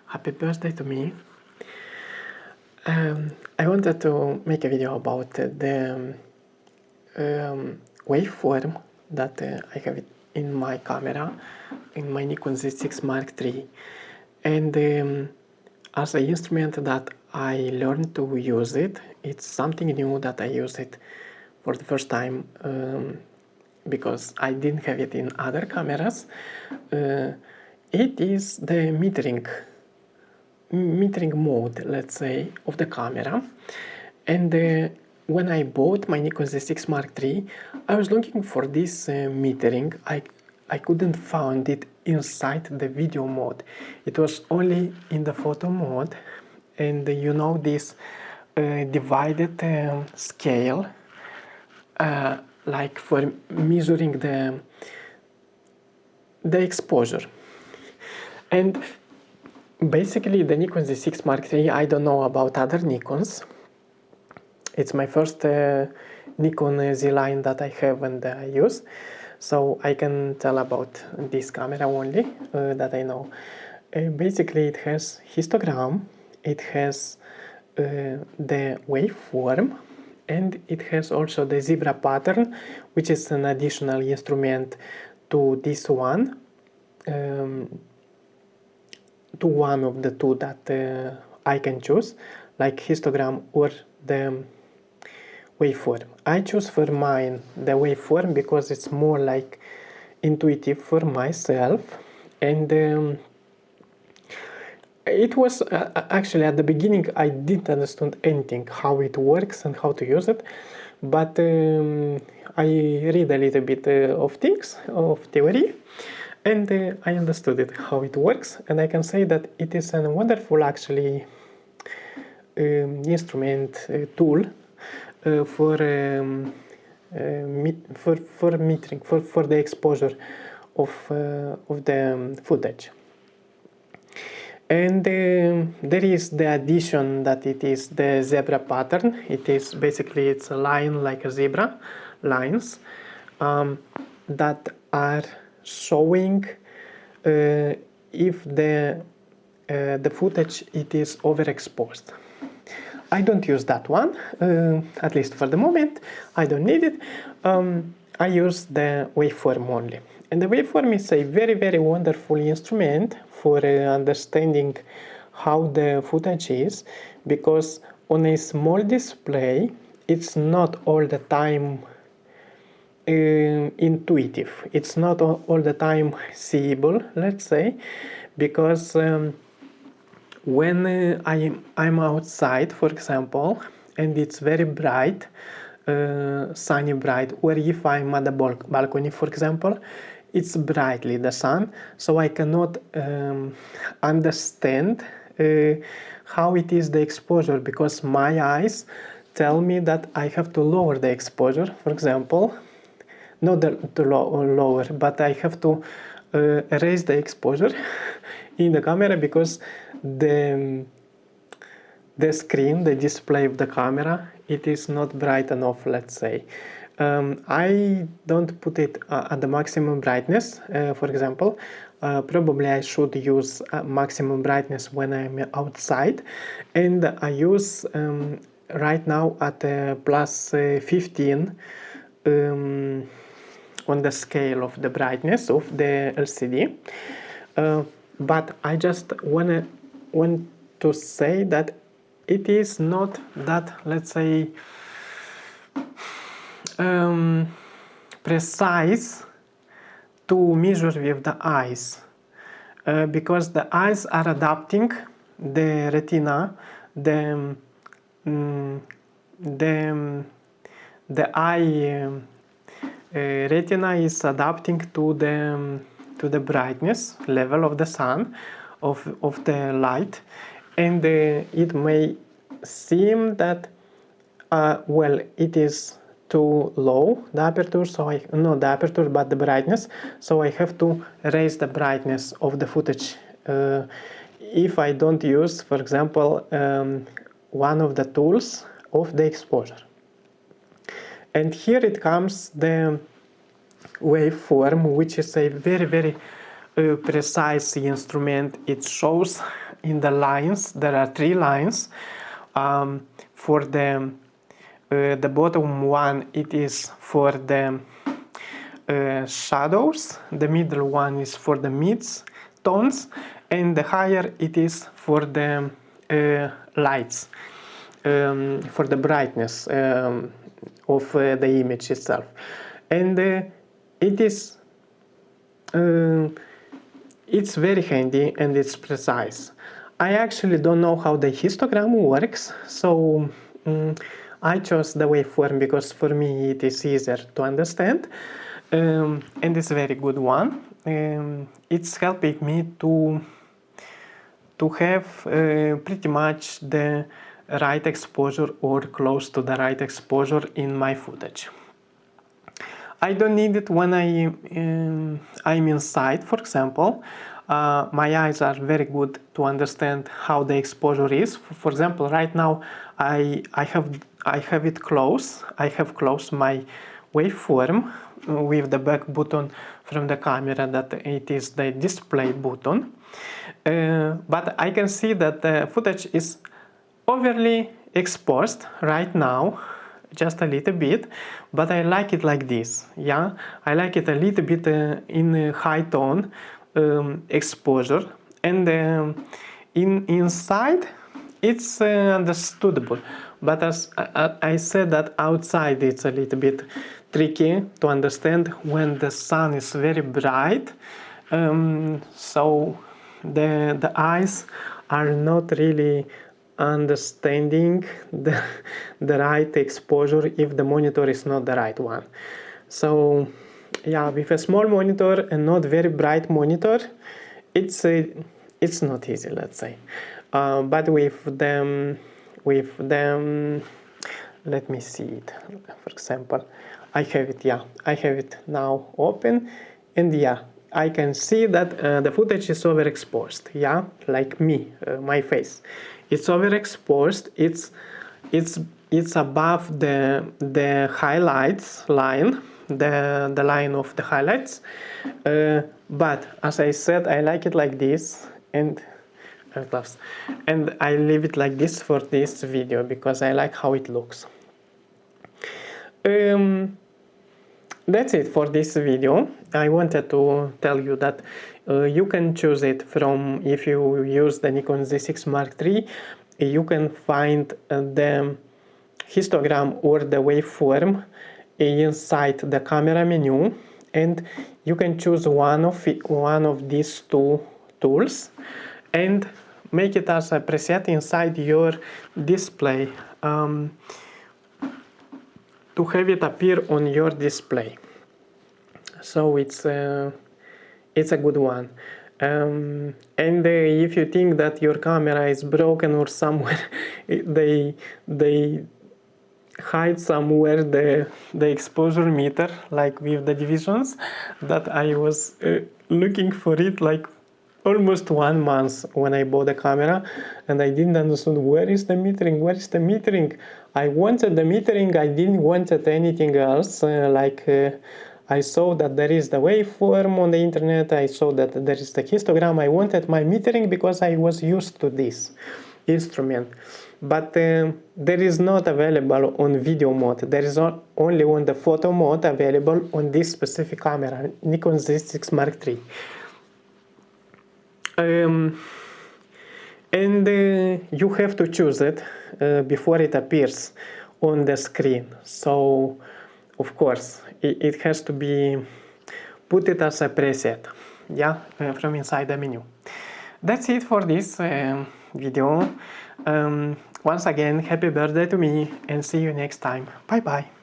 Happy birthday to me. I wanted to make a video about the waveform that I have in my camera, in my Nikon Z6 Mark III. And as an instrument that I learned to use it, it's something new that I use it for the first time because I didn't have it in other cameras. It is the metering mode, let's say, of the camera. And when I bought my Nikon Z6 Mark III, I was looking for this metering. I couldn't find it inside the video mode. It was only in the photo mode. And you know this divided scale, like for measuring the exposure. And basically, the Nikon Z6 Mark III, I don't know about other Nikons. It's my first Nikon Z line that I have and I use. So I can tell about this camera only that I know. Basically, it has histogram, it has the waveform, and it has also the zebra pattern, which is an additional instrument to this one. To one of the two that I can choose, like histogram or the waveform. I choose for mine the waveform because it's more like intuitive for myself, and it was actually at the beginning I didn't understand anything how it works and how to use it, but I read a little bit of things, of theory, and I understood it, how it works, and I can say that it is a wonderful actually instrument, tool for metering, for the exposure of the footage. And there is the addition that it is the zebra pattern. It is basically, it's a line like a zebra lines that are showing if the footage it is overexposed. I don't use that one, at least for the moment. I don't need it. I use the waveform only. And the waveform is a very, very wonderful instrument for understanding how the footage is, because on a small display, it's not all the time intuitive. It's not all the time seeable, let's say, because when I'm outside, for example, and it's very bright, sunny bright, or if I'm at the balcony, for example, it's brightly the sun, so I cannot understand how it is the exposure, because my eyes tell me that I have to lower the exposure, for example, not to lower, but I have to raise the exposure in the camera, because the screen, the display of the camera, it is not bright enough, let's say. I don't put it at the maximum brightness, for example. Probably I should use maximum brightness when I'm outside, and I use right now at plus 15 on the scale of the brightness of the LCD. But I just want to say that it is not that, let's say, precise to measure with the eyes, because the eyes are adapting the retina, the eye retina is adapting to the brightness level of the sun, of the light, and it may seem that well, it is too low, the aperture, so not the aperture but the brightness, so I have to raise the brightness of the footage if I don't use, for example, one of the tools of the exposure. And here it comes the waveform, which is a very, very precise instrument. It shows in the lines, there are 3 lines. For the bottom one, it is for the shadows, the middle one is for the mids tones, and the higher it is for the lights, for the brightness of the image itself. And it is it's very handy and it's precise. I actually don't know how the histogram works, so I chose the waveform because for me it is easier to understand, and it's a very good one. It's helping me to have pretty much the right exposure or close to the right exposure in my footage. I don't need it when I'm inside, for example. My eyes are very good to understand how the exposure is. For example, right now I have it close. I have closed my waveform with the back button from the camera, that it is the display button. But I can see that the footage is overly exposed right now, just a little bit, but I like it like this. Yeah, I like it a little bit in high tone exposure, and inside it's understandable. But as I said, that outside it's a little bit tricky to understand when the sun is very bright, so the eyes are not really understanding the right exposure if the monitor is not the right one. So yeah, with a small monitor and not very bright monitor, it's not easy, let's say. But with them, let me see it. For example, I have it now open, and yeah, I can see that the footage is overexposed. Yeah, like me, my face, it's overexposed. It's above the highlights line, the line of the highlights. But as I said, I like it like this, and I leave it like this for this video because I like how it looks. That's it for this video. I wanted to tell you that you can choose it from, if you use the Nikon Z6 Mark III, you can find the histogram or the waveform inside the camera menu, and you can choose one of these 2 tools and make it as a preset inside your display, to have it appear on your display. So it's a good one. And if you think that your camera is broken or somewhere, they hide somewhere the exposure meter, like with the divisions, that I was looking for it like almost 1 month when I bought the camera, and I didn't understand where is the metering. I wanted the metering, I didn't want anything else. I saw that there is the waveform on the internet, I saw that there is the histogram. I wanted my metering because I was used to this instrument. But there is not available on video mode. There is only on the photo mode available on this specific camera, Nikon Z6 Mark III. And you have to choose it before it appears on the screen. So, of course, it has to be put it as a preset, yeah, from inside the menu. That's it for this video. Once again, happy birthday to me, and see you next time. Bye bye.